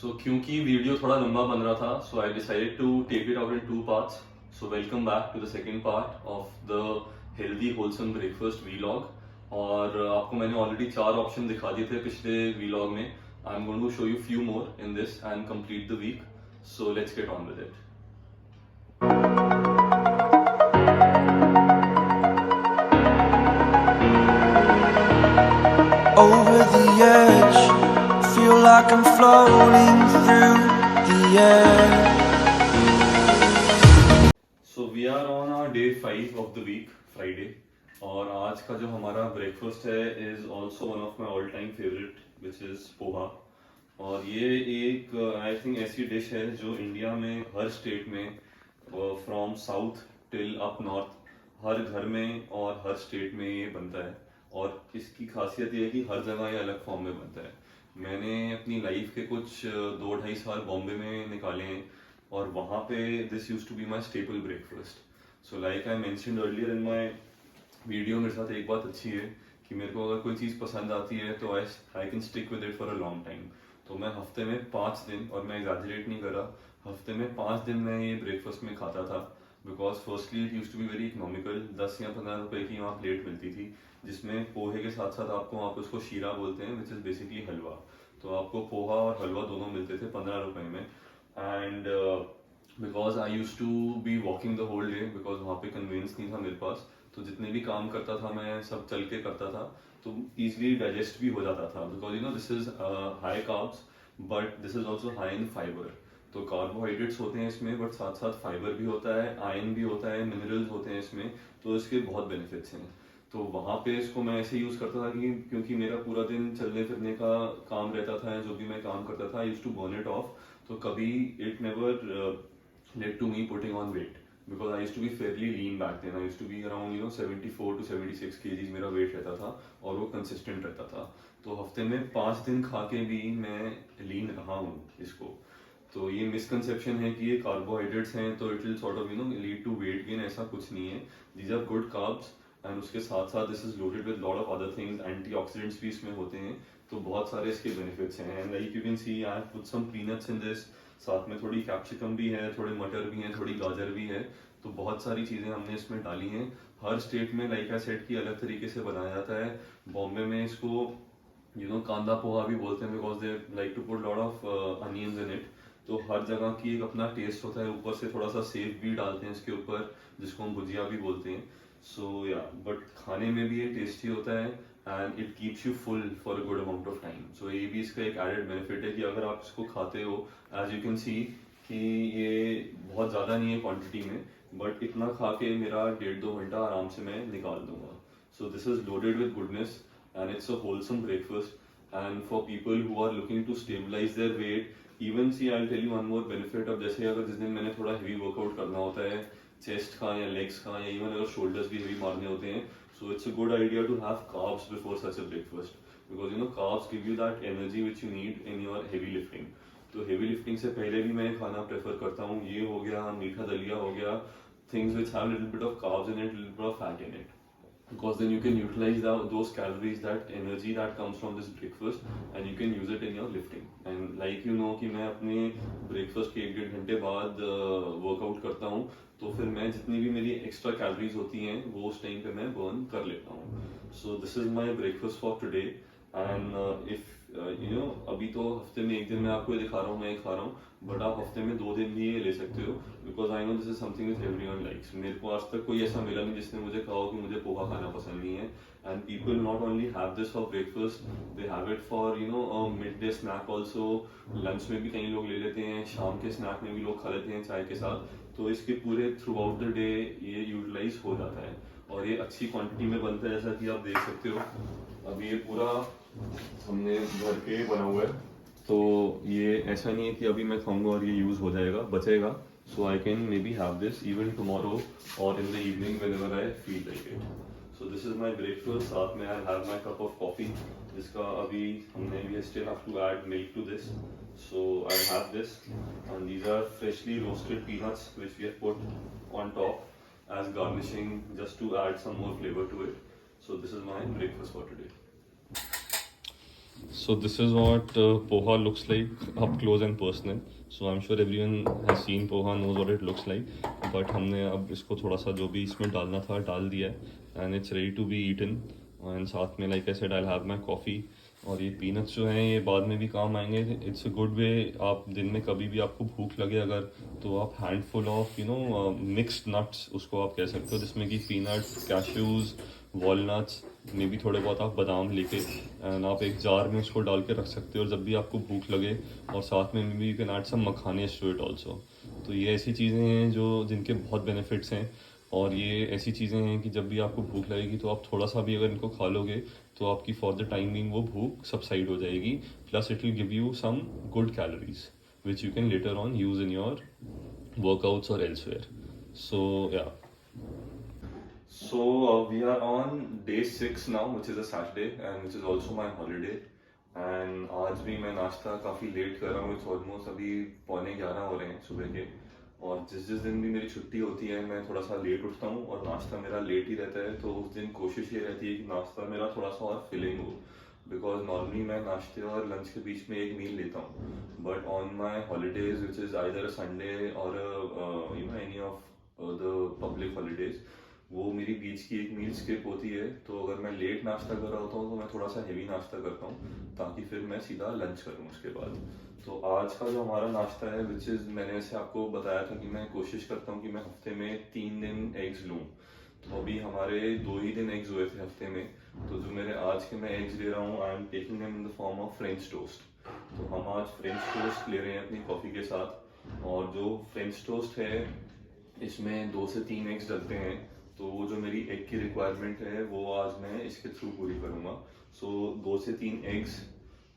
क्योंकि वीडियो थोड़ा लंबा बन रहा था, so I decided to take it out in two parts. So welcome back to the second part of the healthy wholesome breakfast vlog. और आपको मैंने ऑलरेडी 4 ऑप्शन दिखा दिए थे पिछले वीलॉग में. I am going to show you few more in this and complete the week. So let's get on with it. Over the edge, feel like I'm floating through the air. So we are on our day 5 of the week, Friday. और आज का जो हमारा breakfast है is also one of my all time favourite, which is poha. और ये एक I think ऐसी डिश है जो इंडिया में हर स्टेट में, from south till up north, हर घर में और हर स्टेट में ये बनता है. और इसकी खासियत ये है कि हर जगह ये अलग फॉर्म में बनता है. मैंने अपनी लाइफ के कुछ 2-2.5 साल बॉम्बे में निकाले हैं और वहाँ पे this use to be my staple breakfast. So like I mentioned earlier in my video, मेरे साथ एक बात अच्छी है कि मेरे को अगर कोई चीज़ पसंद आती है तो I can stick with it for a long time. तो मैं हफ्ते में 5 दिन, और मैं एग्जैजरेट नहीं कर रहा, हफ्ते में 5 दिन मैं ये ब्रेकफास्ट में खाता था. Because firstly it use to be very economical. 10 या 15 रुपए की वहाँ प्लेट मिलती थी, जिसमें पोहे के साथ साथ आपको वहाँ पे उसको शीरा बोलते हैं, विच इज़ बेसिकली हलवा. तो आपको पोहा और हलवा दोनों मिलते थे 15 रुपए में. And because I use to be walking the whole day, because वहाँ पे कन्वीनियंस नहीं था मेरे पास. तो जितने भी काम करता था मैं सब चल के करता था, तो ईजिली डाइजेस्ट भी हो जाता था. Because you know this is high carbs but this is also high in fibre. तो कार्बोहाइड्रेट्स होते हैं इसमें, बट साथ साथ फाइबर भी होता है, आयरन भी होता है, मिनरल्स होते हैं इसमें. तो इसके बहुत बेनिफिट्स हैं. तो वहाँ पे इसको मैं ऐसे यूज़ करता था कि क्योंकि मेरा पूरा दिन चलने फिरने का काम रहता था, जो भी मैं काम करता था I use to burn it off. तो कभी it never led to me putting on weight, because I use to be fairly lean back then. I use to be around 74 to 76 kgs मेरा वेट रहता था, और वो consistent रहता था. तो हफ्ते में 5 दिन खा के भी मैं लीन रहा हूँ इसको. तो ये मिसकंसेप्शन है कि ये कार्बोहाइड्रेट्स हैं तो it will sort of lead to weight gain. ऐसा कुछ नहीं है. These are good carbs, and उसके साथ साथ this is loaded with lot of other things. Antioxidants भी इसमें होते हैं, तो बहुत सारे इसके बेनिफिट्स हैं. And like you can see I have put some peanuts in this. साथ में थोड़ी कैप्सिकम भी है, थोड़े मटर भी हैं, थोड़ी गाजर भी है. तो बहुत सारी चीज़ें हमने इसमें डाली हैं. हर स्टेट में लाइक आई सेड की अलग तरीके से बनाया जाता है. बॉम्बे में इसको कांदा पोहा भी बोलते हैं, because they like to put lot of onions in it. तो हर जगह की एक अपना टेस्ट होता है. ऊपर से थोड़ा सा सेव भी डालते हैं इसके ऊपर, जिसको हम भुजिया भी बोलते हैं. सो या बट खाने में भी ये टेस्टी होता है, and it keeps you full for a good amount of time. So ये भी इसका एक एडेड बेनिफिट है कि अगर आप इसको खाते हो, एज यू कैन सी कि ये बहुत ज़्यादा नहीं है क्वांटिटी में, बट इतना खा के मेरा 1.5-2 घंटा आराम से मैं निकाल दूंगा. So this is loaded with goodness, and it's a wholesome breakfast. And for people who are looking to stabilise their weight, even see I tell you one more benefit. अब जैसे अगर जिस दिन मैंने थोड़ा हेवी वर्कआउट करना होता है, चेस्ट का या लेग्स का, या इवन अगर शोल्डर्स भी हेवी मारने होते हैं, so it's a good idea to have carbs before such a breakfast. Because carbs give you that energy which you need in your heavy lifting. तो हेवी लिफ्टिंग से पहले भी मैं खाना प्रेफर करता हूँ. ये हो गया मीठा दलिया, हो गया things which have little bit of carbs in it, little bit of fat in it. Because then you can utilize those calories, that energy that comes from this breakfast, and you can use it in your lifting. And like कि मैं अपने breakfast के 1-1.5 घंटे बाद workout करता हूँ, तो फिर मैं जितनी भी मेरी एक्स्ट्रा कैलोरीज होती हैं वो उस टाइम पे मैं बर्न कर लेता हूँ. सो this is my breakfast for today. And if अभी तो हफ्ते में 1 दिन मैं आपको ये दिखा रहा हूँ, मैं ये खा रहा हूँ, बट आप हफ्ते में 2 दिन भी ये ले सकते हो. Because I know this is something which everyone likes. मेरे को आज तक कोई ऐसा मिला नहीं जिसने मुझे कहा हो कि मुझे पोहा खाना पसंद नहीं है. And people not only have this for breakfast, they have it for mid day snack also. Lunch में भी कई लोग ले लेते हैं, शाम के स्नैक में भी लोग खा लेते हैं चाय के साथ. तो इसके पूरे थ्रू आउट द डे ये यूटिलाइज हो जाता है, और ये अच्छी क्वांटिटी में बनता है, जैसा कि आप देख सकते हो. अब ये पूरा हमने भर के बना हुआ है, तो ये ऐसा नहीं है कि अभी मैं खाऊंगा और ये यूज हो जाएगा, बचेगा. So I can maybe have this even tomorrow और in the evening whenever I feel like it. So this is my breakfast. साथ में I have my cup of coffee, जिसका अभी हमने we still have to add milk to this. So I have this, and these are freshly roasted peanuts which we have put on top as garnishing, just to add some more flavor to it. So this is my breakfast for today. So this is what poha looks like up close and personal. So I'm sure everyone has seen poha, knows what it looks like. But हमने अब इसको थोड़ा सा जो भी इसमें डालना था डाल दिया है, and it's ready to be eaten. And साथ में like I said, I'll have my coffee. और ये पीनट्स जो हैं ये बाद में भी काम आएंगे. It's a good way. आप दिन में कभी भी आपको भूख लगे अगर, तो आप हैंडफुल ऑफ मिक्स्ड नट्स उसको आप कह सकते हो, जिसमें कि पीनट, कैश्यूज़, वॉलनट्स, मे भी थोड़े बहुत आप बादाम लेके एंड आप एक जार में उसको डाल के रख सकते हो, और जब भी आपको भूख लगे, और साथ में भी यू कैन ऐड सम मखाने टू इट ऑल्सो. तो ये ऐसी चीज़ें हैं जो जिनके बहुत बेनिफिट्स हैं. और ये ऐसी चीज़ें हैं कि जब भी आपको भूख लगेगी तो आप थोड़ा सा भी अगर इनको खा लोगे तो आपकी फॉर द टाइमिंग वो भूख सबसाइड हो जाएगी. Plus it will give you some good calories which you can later on use in your workouts और elsewhere. So yeah. So we are on day 6 now, which is a Saturday and which is also my holiday. And आज भी मैं नाश्ता काफ़ी late कर रहा हूँ. It's almost अभी 11:45 हो रहे हैं सुबह के. और जिस जिस दिन भी मेरी छुट्टी होती है मैं थोड़ा सा लेट उठता हूँ और नाश्ता मेरा लेट ही रहता है. तो उस दिन कोशिश ये रहती है कि नाश्ता मेरा थोड़ा सा और फिलिंग हो, बिकॉज नॉर्मली मैं नाश्ते और लंच के बीच में एक मील लेता हूँ. But on my holidays which is either a Sunday or any of the public holidays, वो मेरी बीच की एक मील स्किप होती है. तो अगर मैं लेट नाश्ता कर रहा होता हूँ तो मैं थोड़ा सा हेवी नाश्ता करता हूँ ताकि फिर मैं सीधा लंच करूँ उसके बाद. तो आज का जो हमारा नाश्ता है विच इज़, मैंने ऐसे आपको बताया था कि मैं कोशिश करता हूँ कि मैं हफ्ते में 3 दिन एग्स लूँ. तो अभी हमारे 2 ही दिन एग्स हुए थे हफ्ते में. तो जो मेरे आज के मैं एग्स ले रहा हूँ, I am taking them in the form of French toast. तो हम आज फ्रेंच टोस्ट ले रहे हैं अपनी कॉफ़ी के साथ. और जो फ्रेंच टोस्ट है इसमें 2 से 3 एग्स डलते हैं. तो वो जो मेरी एग की रिक्वायरमेंट है वो आज मैं इसके थ्रू पूरी करूँगा. सो 2 से 3 एग्स,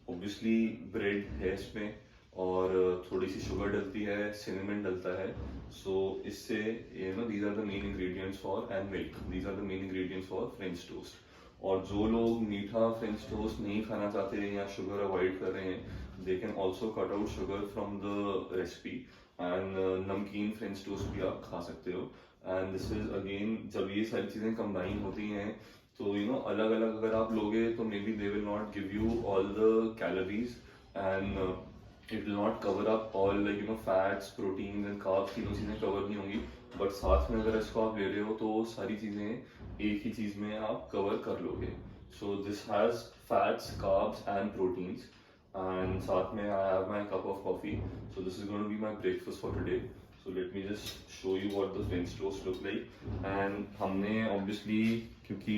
ऑब्वियसली ब्रेड है इसमें, और थोड़ी सी शुगर डलती है, सिनेमन डलता है. सो इससे these are the main ingredients for, and milk, these are the main ingredients for French toast. और जो लोग मीठा फ्रेंच टोस्ट नहीं खाना चाहते हैं या शुगर अवॉइड कर रहे हैं, they can also cut out sugar from the recipe. And नमकीन फ्रेंच टोस्ट भी आप खा सकते हो. एंड दिस इज अगेन, जब ये सारी चीज़ें कंबाइन होती हैं तो अलग अलग अगर आप लोगे तो may be they will not give you all the calories, and it will not cover up all fats, protein and carbs, तीनों चीज़ें कवर नहीं होंगी. बट साथ में अगर इसको आप ले रहे हो तो सारी चीज़ें एक ही चीज़ में आप कवर कर लोगे. So this has fats, carbs and proteins. And साथ में I have my cup of coffee. So this is going to be my breakfast for today. So let me just show you what the French toast look like. And हमने obviously, क्योंकि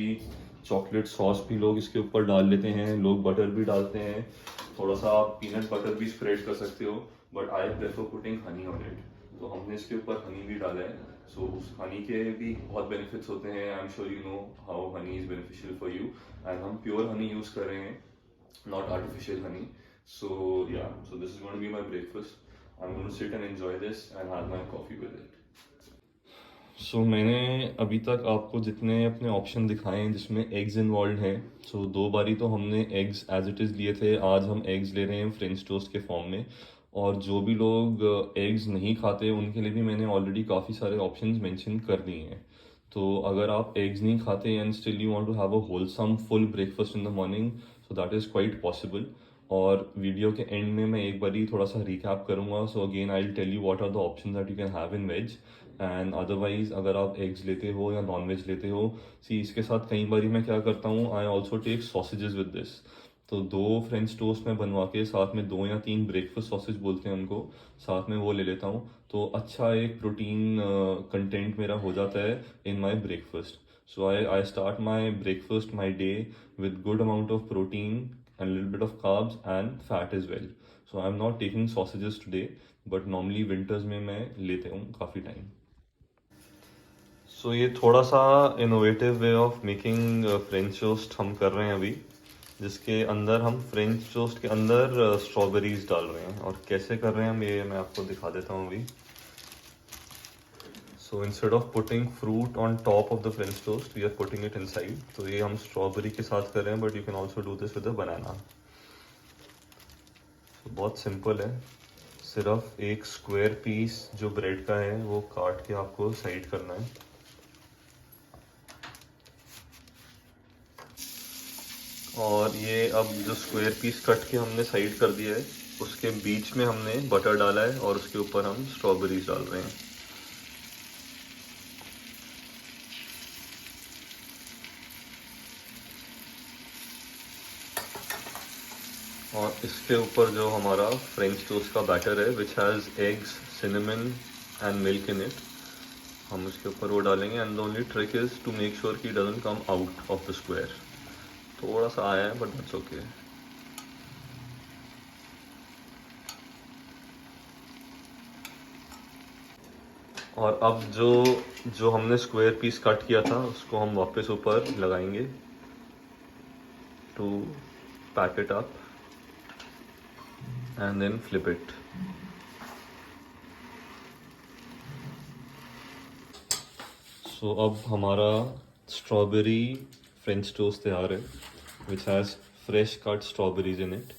chocolate sauce भी लोग इसके ऊपर डाल लेते हैं, लोग बटर भी डालते हैं, थोड़ा सा आप पीनट बटर भी स्प्रेड कर सकते हो, but I prefer putting Honey on it. तो हमने इसके ऊपर हनी भी डाला है. सो उस हनी के भी बहुत बेनिफिट्स होते हैं. आई am sure you know how honey is beneficial for you. And हम प्योर हनी यूज कर रहे हैं, not artificial honey. So yeah, so this is going to be my breakfast. I'm going to sit and enjoy this and have my coffee with it. So मैंने अभी तक आपको जितने अपने ऑप्शन दिखाए हैं जिसमें एग्स इन्वॉल्व हैं, सो 2 बारी तो हमने एग्स एज इट इज़ लिए थे. आज हम एग्स ले रहे हैं फ्रेंच टोस्ट के फॉर्म में. और जो भी लोग एग्स नहीं खाते उनके लिए भी मैंने ऑलरेडी काफ़ी सारे ऑप्शंस मेंशन कर दिए हैं. तो अगर आप एग्स नहीं खाते and still you want to have a wholesome full breakfast in the morning, so that is quite possible. और वीडियो के एंड में मैं एक बार ही थोड़ा सा रिकैप करूँगा. So again I will tell you what are the options that you can have in veg. And otherwise अगर आप एग्स लेते हो या नॉन वेज लेते हो, सी इसके साथ कई बार मैं क्या करता हूँ, I also take sausages with this. तो 2 फ्रेंच टोस्ट में बनवा के साथ में 2 या 3 ब्रेकफास्ट सॉसेज बोलते हैं उनको, साथ में वो ले लेता हूँ. तो अच्छा एक प्रोटीन कंटेंट मेरा हो जाता है in my breakfast. So I start my breakfast, my day with good amount of protein and a little bit of carbs and fat as well. So I'm not taking sausages today, but normally winters में मैं लेते हूँ काफ़ी time. So ये थोड़ा सा innovative way of making French toast हम कर रहे हैं अभी, जिसके अंदर हम फ्रेंच टोस्ट के अंदर स्ट्रॉबेरीज डाल रहे हैं. और कैसे कर रहे हैं हम ये मैं आपको दिखा देता हूँ अभी. So instead of putting fruit on top of the French toast, we are putting it inside. तो ये हम स्ट्रॉबेरी के साथ कर रहे हैं, but you can also do this with a banana. So बहुत सिंपल है. सिर्फ एक स्क्वायर पीस जो ब्रेड का है वो काट के आपको साइड करना है. और ये अब जो स्क्वायर पीस कट के हमने साइड कर दिया है, उसके बीच में हमने बटर डाला है और उसके ऊपर हम स्ट्रॉबेरीज डाल रहे हैं। और इसके ऊपर जो हमारा फ्रेंच टोस्ट का बैटर है which has eggs, cinnamon and milk in it, हम उसके ऊपर वो डालेंगे। And the only trick is to make sure कि doesn't come out of the square. थोड़ा सा आया है बट दैट्स ओके। और अब जो जो हमने स्क्वायर पीस कट किया था उसको हम वापस ऊपर लगाएंगे to pack it up and then flip it. So अब हमारा स्ट्रॉबेरी फ्रेंच टोस्ट तैयार है which has fresh cut strawberries in it.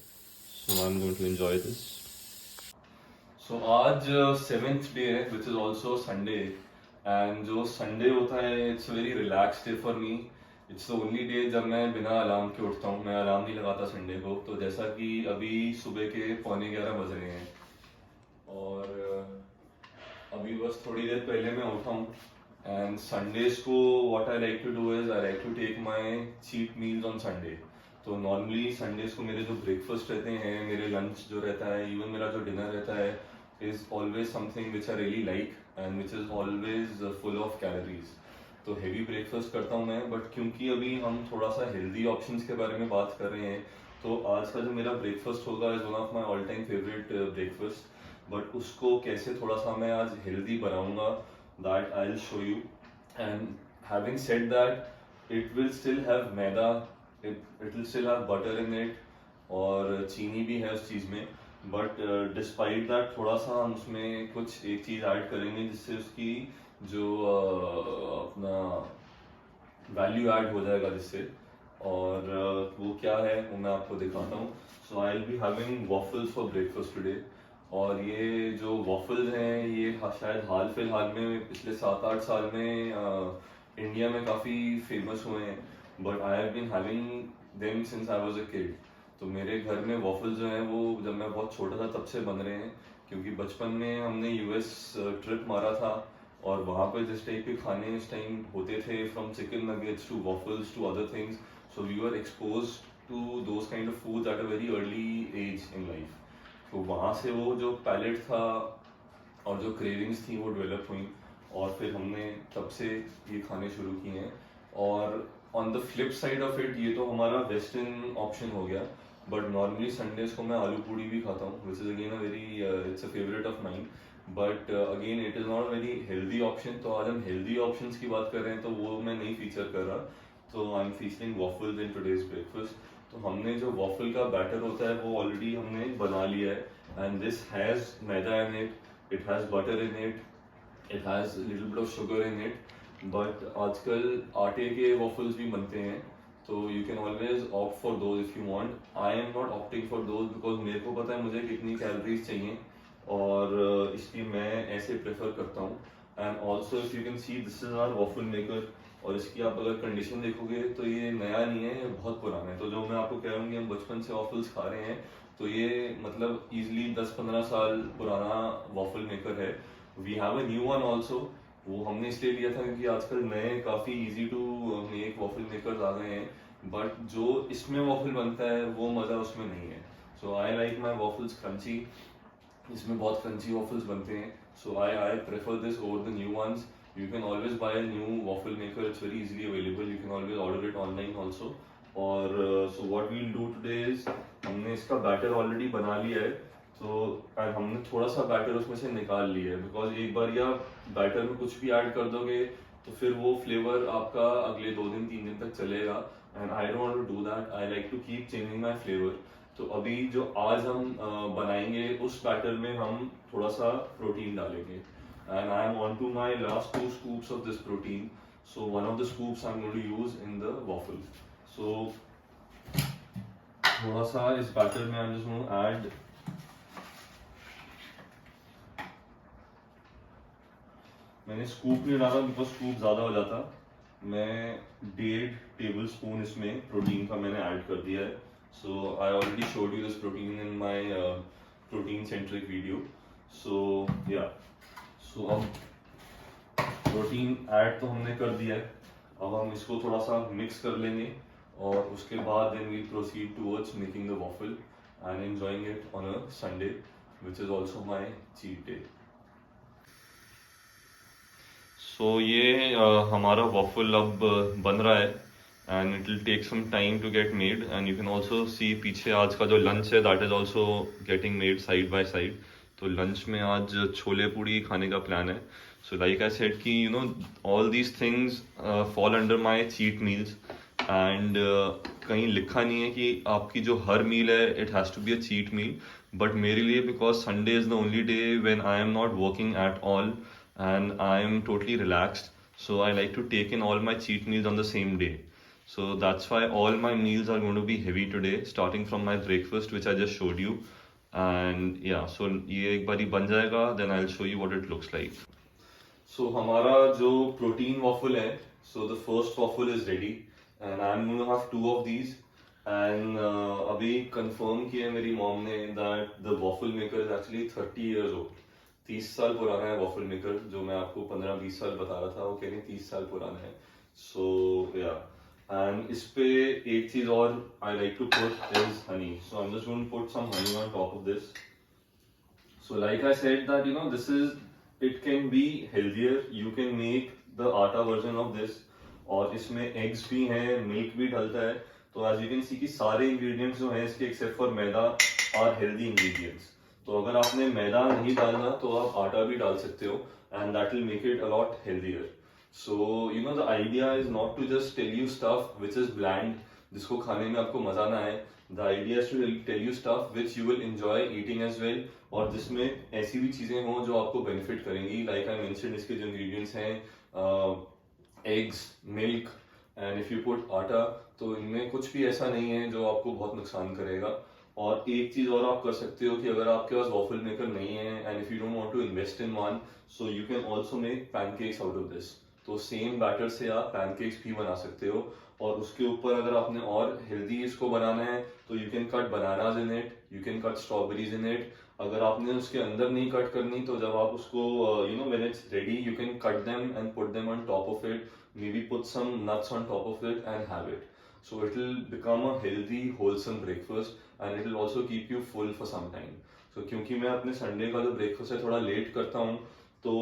So I am going to enjoy this. So आज 7th डे है which is also Sunday. And जो Sunday होता है it's very relax day for me. It's the only day जब मैं बिना alarm के उठता हूँ। मैं अलार्म नहीं लगाता संडे को। तो जैसा कि अभी सुबह के 11:15 बज रहे हैं और अभी बस थोड़ी देर पहले मैं उठा हूँ। एंड संडेज को what I like to do is I like to take my cheat meals on Sunday. तो नॉर्मली संडेज को मेरे जो ब्रेकफास्ट रहते हैं, मेरे लंच जो रहता है, इवन मेरा जो डिनर रहता है is always something which I really like and which is always full of calories. तो हेवी ब्रेकफास्ट करता हूँ मैं। बट क्योंकि अभी हम थोड़ा सा हेल्दी ऑप्शंस के बारे में बात कर रहे हैं, तो आज का जो मेरा ब्रेकफास्ट होगा is one of my all time favourite breakfast. But उसको कैसे थोड़ा सा मैं आज हेल्दी बनाऊंगा that I'll show you. And having said that, it will still have maida, it will still have butter in it और चीनी भी है उस चीज़ में। बट डिस्पाइट दैट थोड़ा सा हम उसमें कुछ एक चीज़ ऐड करेंगे जिससे उसकी जो अपना वैल्यू ऐड हो जाएगा जिससे। और वो क्या है वो मैं आपको दिखाता हूँ। So I will be having waffles for breakfast today. और ये जो वॉफल्स हैं ये शायद हाल फिलहाल में पिछले 7-8 साल में इंडिया में काफ़ी फेमस हुए हैं। But I have been having them since I was a kid. तो मेरे घर में वॉफल्स जो हैं वो जब मैं बहुत छोटा था तब से बन रहे हैं, क्योंकि बचपन में हमने यूएस ट्रिप मारा था और वहाँ पे जिस टाइप के खाने उस टाइम होते थे, from chicken nuggets to waffles to other things, so we were expose to those kind of foods at a very early age in life. तो वहाँ से वो जो पैलेट था और जो क्रेविंग्स थी वो डेवलप हुई और फिर हमने तब से ये खाने शुरू किए हैं। और on the flip side of it ये तो हमारा वेस्टर्न ऑप्शन हो गया। बट नॉर्मली संडेज को मैं आलू पूड़ी भी खाता हूँ which is again a very it's a favourite of mine. But again it is not a very healthy option. तो आज हम हेल्दी ऑप्शंस की बात कर रहे हैं तो वो मैं नहीं फीचर कर रहा। तो I am featuring waffles in today's breakfast. तो हमने जो वॉफल का बैटर होता है वो ऑलरेडी हमने बना लिया है। And this has maida in it, it has butter in it, it has little bit of sugar in it. But आजकल आटे के वॉफल्स भी बनते हैं, तो you can always opt for those if you want. I am not opting for those because मेरे को पता है मुझे कितनी कैलोरीज चाहिए और इसलिए मैं ऐसे प्रेफर करता हूँ। And also if you can see this is our waffle maker. और इसकी आप अगर कंडीशन देखोगे तो ये नया नहीं है, ये बहुत पुराना है। तो जो मैं आपको कह रहा हूँ कि हम बचपन से वॉफल्स खा रहे हैं, तो ये मतलब इजीली 10-15 साल पुराना वॉफल मेकर है। We have a new one also. वो हमने इसलिए लिया था क्योंकि आजकल नए काफ़ी easy to make waffle maker आ गए हैं। बट जो इसमें वॉफल बनता है वो मज़ा उसमें नहीं है। So I like my waffles crunchy. इसमें बहुत क्रंची वॉफल्स बनते हैं। So I prefer this over the new ones. You can always buy a new waffle maker. It's very easily available. You can always order it online also. और so what we'll do today is हमने इसका batter already बना लिया है। तो हमने थोड़ा सा बैटर उसमें से निकाल लिया है बिकॉज एक बार या बैटर में कुछ भी ऐड कर दोगे तो फिर वो फ्लेवर आपका अगले 2-3 दिन तक चलेगा। And I don't want to do that. I like to keep changing my flavour. तो अभी जो आज हम बनाएंगे उस बैटर में हम थोड़ा सा प्रोटीन डालेंगे। And I am on to my last 2 scoops of this protein. So one of the scoops I'm going to use in the waffle. So थोड़ा सा इस बैटर में I'm just going to add मैंने scoop नहीं डाला because scoop ज़्यादा हो जाता। मैं 1.5 टेबल स्पून इसमें प्रोटीन का मैंने ऐड कर दिया है. So I already showed you this protein in my protein centric video. So yeah, so अब प्रोटीन ऐड तो हमने कर दिया है. अब हम इसको थोड़ा सा मिक्स कर लेंगे और उसके बाद then we proceed towards making the waffle and enjoying it on a Sunday which is also my cheat day. So ये हमारा वॉफल अब बन रहा है and it will take some time to get made. And you can also see पीछे आज का जो लंच है that is also getting made side by side. तो लंच में आज छोले पूड़ी खाने का प्लान है. सो लाइक आई सेड कि you know all these things fall under my cheat meals and कहीं लिखा नहीं है कि आपकी जो हर मील है it has to be a cheat meal. But मेरे लिए because Sunday is the only day when I am not working at all and I am totally relaxed. So I like to take in all my cheat meals on the same day. So that's why all my meals are going to be heavy today, starting from my breakfast, which I just showed you. And yeah, so ये एक बारी बन जाएगा, then I'll show you what it looks like. So हमारा जो protein waffle है, so the first waffle is ready, and I'm going to have 2 of these. And अभी confirm किया है मेरी mom ने that the waffle maker is actually 30 years old. 30 साल पुराना है वॉफल मेकर. जो मैं आपको 15-20 साल बता रहा था वो कह रही 30 साल पुराना है. सो या, एंड इस पे एक चीज और I like to put is honey. So I am just going to put some honey on top of this. So like I said that you know this is, it can be healthier. You can make the atta version of this. और इसमें eggs भी हैं, milk भी डलता है. तो as you can सी कि सारे इंग्रेडिएंट्स जो हैं इसके except for maida are healthy ingredients. तो अगर आपने मैदा नहीं डालना तो आप आटा भी डाल सकते हो and that will make it a lot healthier. So you know the idea is not to just tell you stuff which is bland, जिसको खाने में आपको मजा ना आए. The idea is to tell you stuff which you will enjoy eating as well, और जिसमें ऐसी भी चीजें हों जो आपको बेनिफिट करेंगी. लाइक आई मेंशन इसके जो इंग्रेडिएंट्स हैं eggs, milk and if you put आटा, तो इनमें कुछ भी ऐसा नहीं है जो आपको बहुत नुकसान करेगा. और एक चीज और आप कर सकते हो कि अगर आपके पास वॉफल मेकर नहीं है and if you don't want to invest in one, so you can also make pancakes out of this. तो सेम बैटर से आप पैनकेक्स भी बना सकते हो. और उसके ऊपर अगर आपने और हेल्दी इसको बनाना है तो you can cut bananas in it, you can cut strawberries in it. अगर आपने उसके अंदर नहीं कट करनी तो जब आप उसको you know when it's ready you can cut them and put them on top of it, maybe put some nuts on top of it and have it. So it will become a healthy, wholesome breakfast and it will also keep you full for some time. So क्योंकि मैं अपने Sunday का जो breakfast है थोड़ा late करता हूँ, तो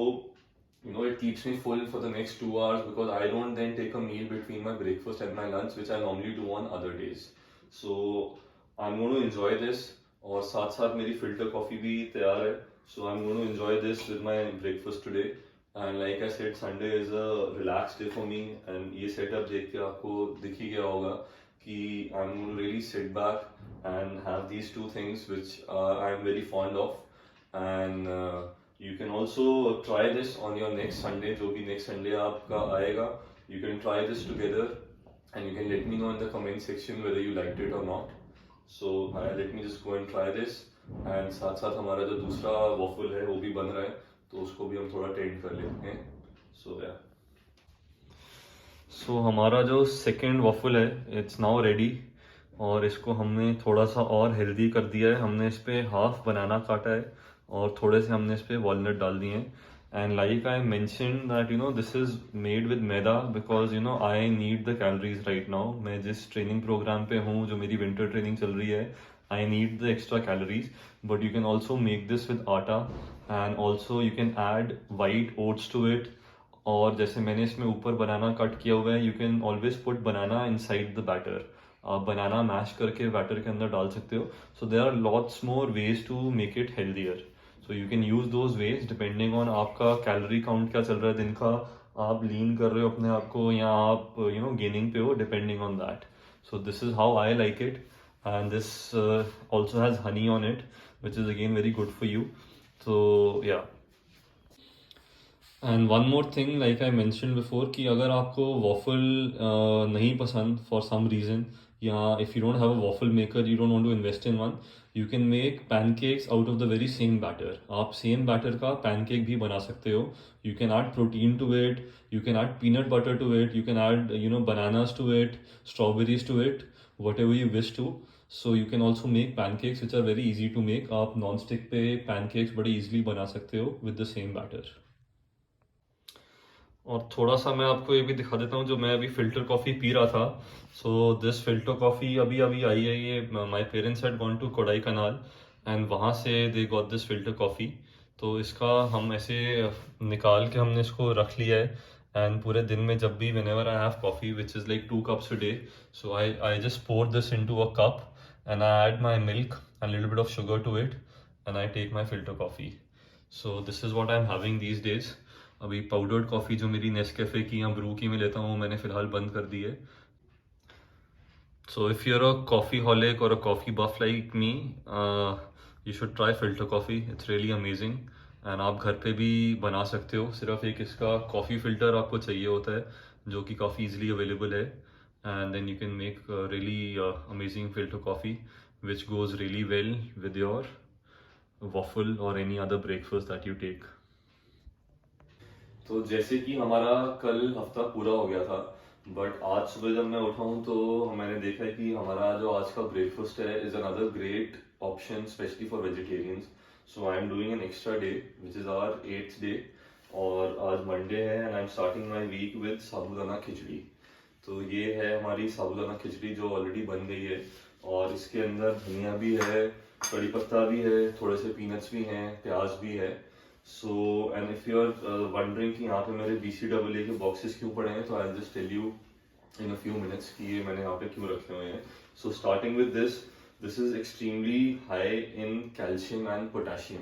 you know it keeps me full for the next 2 hours because I don't then take a meal between my breakfast and my lunch, which I normally do on other days. So I'm going to enjoy this. और साथ साथ मेरी filter coffee भी तैयार है. So I'm going to enjoy this with my breakfast today. And like I said, Sunday is a relaxed day for me. And ये setup देख के आपको दिख ही गया होगा कि I'm going to really sit back and have these 2 things which I'm very fond of. And you can also try this on your next Sunday. जो भी next Sunday आपका आएगा, you can try this together and you can let me know in the comment section whether you liked it or not. So let me just go and try this. And साथ साथ हमारा जो दूसरा waffle है वो भी बन रहा है, तो उसको भी हम थोड़ा टेंड कर लेते हैं. सो हमारा जो सेकेंड वॉफल है इट्स नाउ रेडी. और इसको हमने थोड़ा सा और हेल्दी कर दिया है. हमने इस पे हाफ बनाना काटा है और थोड़े से हमने इस पे वॉलनट डाल दिए हैं. And like I mention that you know this is made with maida because you know I need the calories right now. मैं जिस ट्रेनिंग प्रोग्राम पे हूँ, जो मेरी विंटर ट्रेनिंग चल रही है, I need the extra calories, but you can also make this with atta and also you can add white oats to it. और जैसे मैंने इसमें ऊपर बनाना कट किया हुआ है, you can always put banana inside the batter. आप बनाना mash करके बैटर के अंदर डाल सकते हो. So there are lots more ways to make it healthier. So you can use those ways depending on आपका कैलोरी काउंट क्या चल रहा है दिन का, आप लीन कर रहे हो अपने आप को या आप यू नो गेनिंग पे हो, depending on that. So this is how I like it. And this also has honey on it, which is again very good for you. So yeah. And one more thing, like I mentioned before, कि अगर आपको waffle नहीं पसंद for some reason, या if you don't have a waffle maker, you don't want to invest in one, you can make pancakes out of the very same batter. आप same batter का pancake भी बना सकते हो. You can add protein to it, you can add peanut butter to it, you can add bananas to it, strawberries to it, whatever you wish to. So you can also make pancakes which are very easy to make. आप non-stick पे pancakes बड़े easily बना सकते हो with the same batter. और थोड़ा सा मैं आपको ये भी दिखा देता हूँ जो मैं अभी फ़िल्टर कॉफ़ी पी रहा था. सो दिस फ़िल्टर कॉफ़ी अभी अभी आई है. ये my parents had gone to Kodaikanal and वहाँ से they got this filter coffee. तो इसका हम ऐसे निकाल के हमने इसको रख लिया है. एंड पूरे दिन में जब भी whenever I have coffee which is like 2 cups a day, so I just pour this into a cup and I add my milk and a little bit of sugar to it and I take my filter coffee. So this is what I'm having these days. अभी powdered coffee जो मेरी Nescafe की या Bru की में लेता हूँ मैंने फ़िलहाल बंद कर दी है. So if you are a coffeeholic और a coffee buff like me, you should try filter coffee. It's really amazing and आप घर पे भी बना सकते हो. सिर्फ एक इसका कॉफ़ी फ़िल्टर आपको चाहिए होता है जो कि काफ़ी ईजिली अवेलेबल है. And then you can make really amazing filter coffee which goes really well with your waffle or any other breakfast that you take. तो जैसे कि हमारा कल हफ्ता पूरा हो गया था, बट आज सुबह जब मैं उठा हूँ तो मैंने देखा है कि हमारा जो आज का ब्रेकफास्ट है is another great option especially for vegetarians. So I am doing an extra day which is our 8th day और आज मंडे है and I am starting my week with sabudana khichdi. तो ये है हमारी साबूदाना खिचड़ी जो ऑलरेडी बन गई है और इसके अंदर धनिया भी है, कड़ी पत्ता भी है, थोड़े से पीनट्स भी हैं, प्याज भी है. So and if you are wondering कि यहाँ पे मेरे BCAA के बॉक्सेस क्यों पड़े हैं, तो I just tell you in a few minutes कि ये मैंने यहाँ पे क्यों रखे हुए हैं. So starting with this is extremely high in calcium and potassium.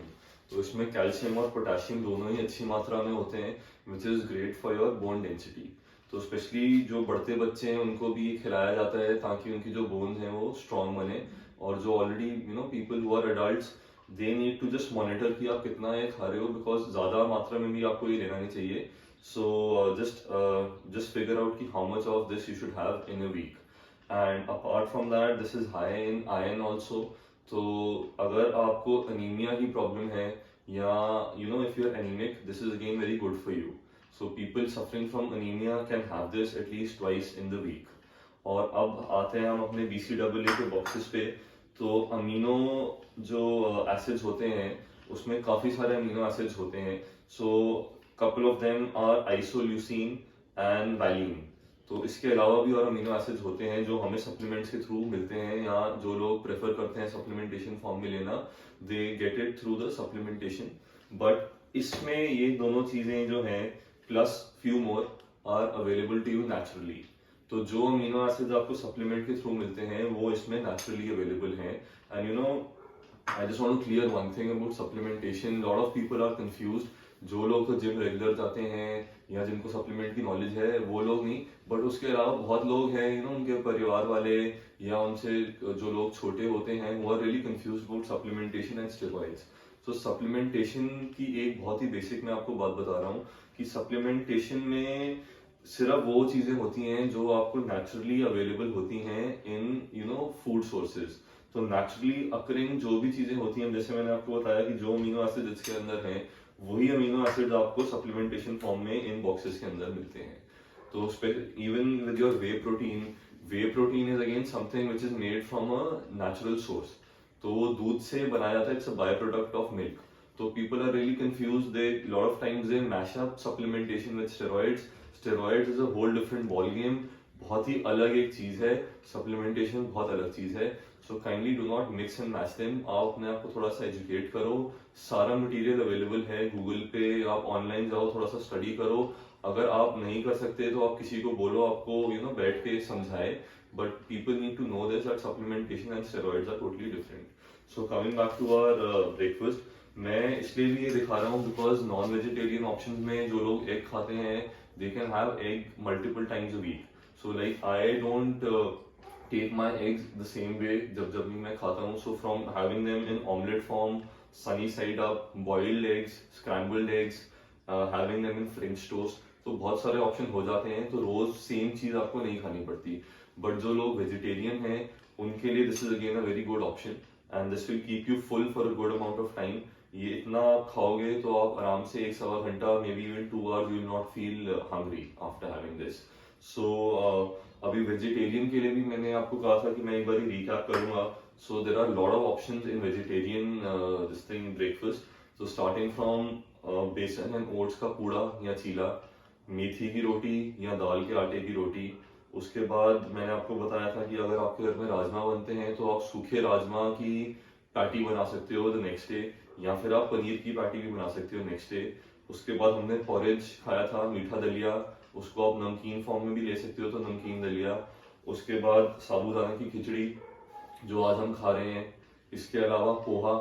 तो इसमें कैल्शियम और पोटेशियम दोनों ही अच्छी मात्रा में होते हैं which is great for your bone density. तो स्पेशली जो बढ़ते बच्चे हैं उनको भी ये खिलाया जाता है ताकि उनकी जो बोन्स हैं वो स्ट्रॉन्ग बने. और जो already people who are adults they need to just monitor कि आप कितना ये खा रहे हो बिकॉज ज़्यादा मात्रा में भी आपको ये लेना नहीं चाहिए. सो जस्ट फिगर आउट कि how much of this you should have in a week. And apart from that this is high in iron also. तो अगर आपको अनीमिया की प्रॉब्लम है या if you are anaemic, this is again very good for you. So people suffering from anemia can have this at least twice in the week. और अब आते हैं हम अपने BCAA के बॉक्सेस पे. तो अमीनो जो एसिड्स होते हैं उसमें काफ़ी सारे अमीनो एसिड्स होते हैं. So couple of them are isoleucine and valine. तो इसके अलावा भी और अमीनो एसिड्स होते हैं जो हमें सप्लीमेंट्स के थ्रू मिलते हैं या जो लोग प्रेफर करते हैं सप्लीमेंटेशन फॉर्म में लेना, they get it through the supplementation. But इसमें ये दोनों चीज़ें जो हैं plus few more are available to you naturally. तो जो अमीनो एसिड्स आपको सप्लीमेंट के थ्रू मिलते हैं वो इसमें नेचुरली अवेलेबल हैं. And I just want to clear one thing about supplementation. Lot of people are confused. जो लोग तो जिम रेगुलर जाते हैं या जिनको सप्लीमेंट की नॉलेज है वो लोग नहीं, बट उसके अलावा बहुत लोग हैं उनके परिवार वाले या उनसे जो लोग छोटे होते हैं वो are really confused about supplementation and steroids. तो सप्लीमेंटेशन की एक बहुत ही बेसिक मैं आपको बात बता रहा हूँ कि सप्लीमेंटेशन में सिर्फ वो चीजें होती हैं जो आपको नेचुरली अवेलेबल होती हैं इन फूड सोर्सेज. तो नेचुरली अकरिंग जो भी चीजें होती हैं, जैसे मैंने आपको बताया कि जो अमीनो एसिड इसके अंदर हैं वही अमीनो एसिड आपको सप्लीमेंटेशन फॉर्म में इन बॉक्सेस के अंदर मिलते हैं. तो even with your way protein is again something which is made from a natural source. तो वो दूध से बनाया जाता है. It's a by product of milk. So people are really confused. They lot of times they mash up supplementation with steroids. Steroids is a whole different ball game. बहुत ही अलग एक चीज है. Supplementation बहुत अलग चीज है. So kindly do not mix and match them. आप अपने आप को थोड़ा सा एजुकेट करो. सारा मटेरियल अवेलेबल है गूगल पे. आप ऑनलाइन जाओ, थोड़ा सा स्टडी करो. अगर आप नहीं कर सकते तो आप किसी को बोलो आपको बैठ के समझाए. But people need to know this that supplementation and steroids are totally different. So coming back to our breakfast. मैं इसलिए भी ये दिखा रहा हूँ बिकॉज नॉन वेजिटेरियन ऑप्शंस में जो लोग एग खाते हैं they can have egg multiple times a week. So like I don't take my eggs the same way जब भी मैं खाता हूँ. So from having them in omelette form, sunny side up, boiled eggs, scrambled eggs, having them in French toast, तो बहुत सारे option हो जाते हैं. तो रोज सेम चीज आपको नहीं खानी पड़ती. बट जो लोग वेजिटेरियन हैं उनके लिए this is again a very good option and this will keep you full for a good amount of time. ये इतना आप खाओगे तो आप आराम से 1-1.25 घंटा, maybe even 2 hours, you will not feel hungry after having this. So अभी वेजिटेरियन के लिए भी मैंने आपको कहा था कि मैं एक बार रिकैप करूंगा। So there are lot of options in vegetarian this thing breakfast. So starting from besan and oats का पूड़ा या चीला, मेथी की रोटी या दाल के आटे की रोटी। उसके बाद मैंने आपको बताया था कि अगर आपके घर में राजमा बनते हैं तो आप सूखे राजमा की पैटी बना सकते हो द नेक्स्ट डे, या फिर आप पनीर की पैटी भी बना सकते हो नेक्स्ट डे। उसके बाद हमने पॉरेज खाया था, मीठा दलिया, उसको आप नमकीन फॉर्म में भी ले सकते हो तो नमकीन दलिया। उसके बाद साबूदाना की खिचड़ी जो आज हम खा रहे हैं। इसके अलावा पोहा।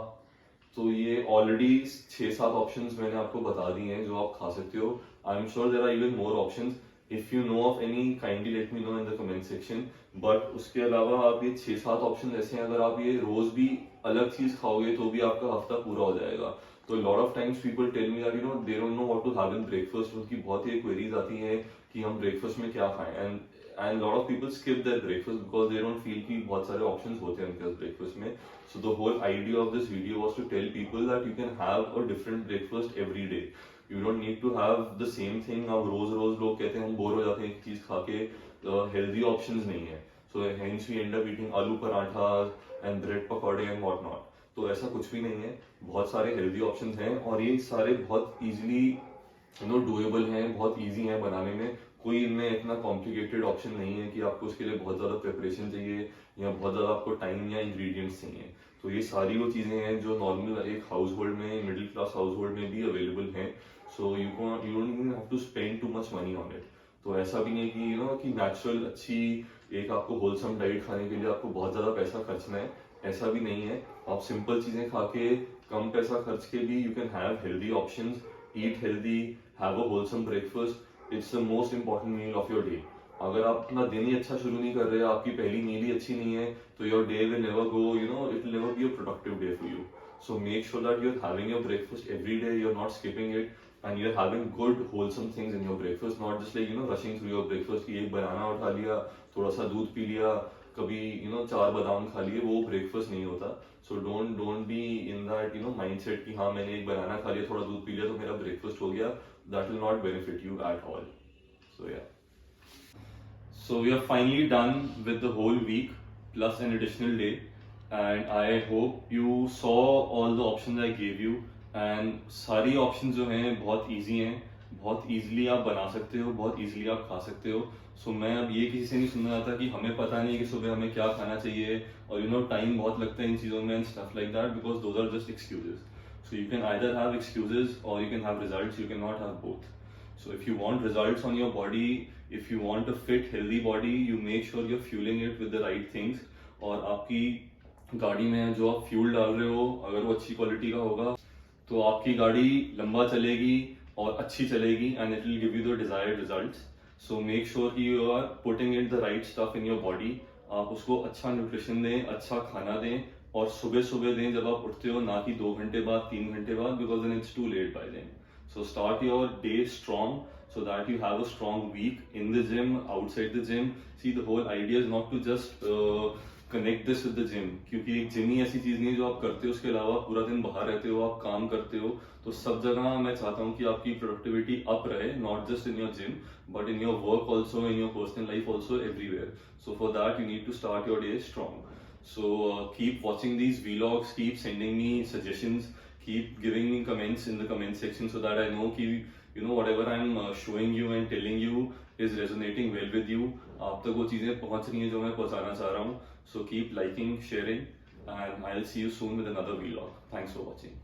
तो ये ऑलरेडी 6-7 ऑप्शंस मैंने आपको बता दिए हैं जो आप खा सकते हो। I am sure there are even more options. If you know of any kindly let me know in the comment section. But उसके अलावा आप ये 6-7 ऑप्शन ऐसे हैं, अगर आप ये रोज भी अलग चीज खाओगे तो भी आपका हफ्ता पूरा हो जाएगा। तो lot of times people tell me that you know they don't know what to have in breakfast. उनकी बहुत ही क्वेरीज आती हैं कि हम ब्रेकफास्ट में क्या खाएं, and lot of people skip their breakfast because they don't feel कि बहुत सारे ऑप्शंस होते हैं उनके ब्रेकफास्ट में। So the whole idea of this video was to tell people that you can have a different breakfast every day. You don't need to have the same thing. अब रोज रोज लोग कहते हैं हम बोर हो जाते हैं एक चीज खा के, हेल्दी ऑप्शंस नहीं है। So hence we end up eating aloo paratha and bread pakore and what not. तो ऐसा कुछ भी नहीं है, बहुत सारे हेल्दी ऑप्शंस हैं और ये सारे बहुत इजीली डुएबल हैं, बहुत इजी हैं बनाने में। कोई इनमें इतना कॉम्प्लिकेटेड ऑप्शन नहीं है कि आपको उसके लिए बहुत ज्यादा प्रिपरेशन चाहिए या बहुत ज्यादा आपको टाइम या इंग्रेडिएंट्स चाहिए। तो ये सारी वो चीजें हैं जो नॉर्मल एक हाउस होल्ड में, मिडिल क्लास हाउस होल्ड में भी अवेलेबल हैं। So you don't even have to spend too much money on it. तो ऐसा भी नहीं कि कि नेचुरल अच्छी एक आपको होलसम डाइट खाने के लिए आपको बहुत ज्यादा पैसा खर्चना है, ऐसा भी नहीं है। आप सिंपल चीजें खा के कम पैसा खर्च के भी you can have healthy options, eat healthy, have a wholesome breakfast. It's the most important meal of your day. अगर आप अपना दिन ही अच्छा शुरू नहीं कर रहे, आपकी पहली मील ही अच्छी नहीं है, तो your day will never go, it will never be a productive day for you. So make sure that you're having your breakfast every day, you're not skipping it, and you're having good wholesome things in your breakfast, not just like rushing through your breakfast कि एक बनाना उठा लिया, थोड़ा सा दूध P लिया, कभी 4 बादाम खा लिए, वो ब्रेकफास्ट नहीं होता। So don't be in that mindset कि हाँ मैंने एक बनाना खा लिया, थोड़ा दूध पी लिया तो मेरा ब्रेकफास्ट हो गया। That will not benefit you at all. So yeah. So we are finally done with the whole week plus an additional day. And I hope you saw all the options I gave you, and सारी options जो हैं बहुत easy हैं, बहुत easily आप बना सकते हो, बहुत easily आप खा सकते हो। So मैं अब ये किसी से नहीं सुनना चाहता कि हमें पता नहीं कि सुबह हमें क्या खाना चाहिए और टाइम बहुत लगता है इन चीज़ों में and stuff like that, because those are just excuses. So you can either have excuses or you can have results. You cannot have both. So if you want results on your body, if you want a fit healthy body, you make sure you're fueling it with the right things। और आपकी गाड़ी में जो आप fuel डाल रहे हो अगर वो अच्छी क्वालिटी का होगा तो आपकी गाड़ी लंबा चलेगी और अच्छी चलेगी, and it will give you the desired results. So make sure कि you are putting in the right stuff in your body. आप उसको अच्छा न्यूट्रिशन दें, अच्छा खाना दें, और सुबह सुबह दें जब आप उठते हो, ना कि 2 घंटे बाद, 3 घंटे बाद, because then it's too late by then. So start your day strong so that you have a strong week in the gym, outside the gym. See, the whole idea is not to just connect this with the gym, क्योंकि एक gym ही ऐसी चीज नहीं है जो आप करते हो उसके अलावा पूरा दिन बाहर रहते हो, आप काम करते हो। तो सब जगह मैं चाहता हूँ कि आपकी प्रोडक्टिविटी अप रहे, not just in your gym but in your work also, in your personal life also, everywhere. So for that you need to start your day strong. So keep watching these vlogs, keep sending me suggestions, keep giving me comments in the comment section so that I know कि whatever I'm showing you and telling you is resonating well with you. आप तक वो चीजें पहुंच रही हैं जो मैं पहुंचाना चाह रहा हूँ। So keep liking, sharing, and I'll see you soon with another vlog. Thanks for watching.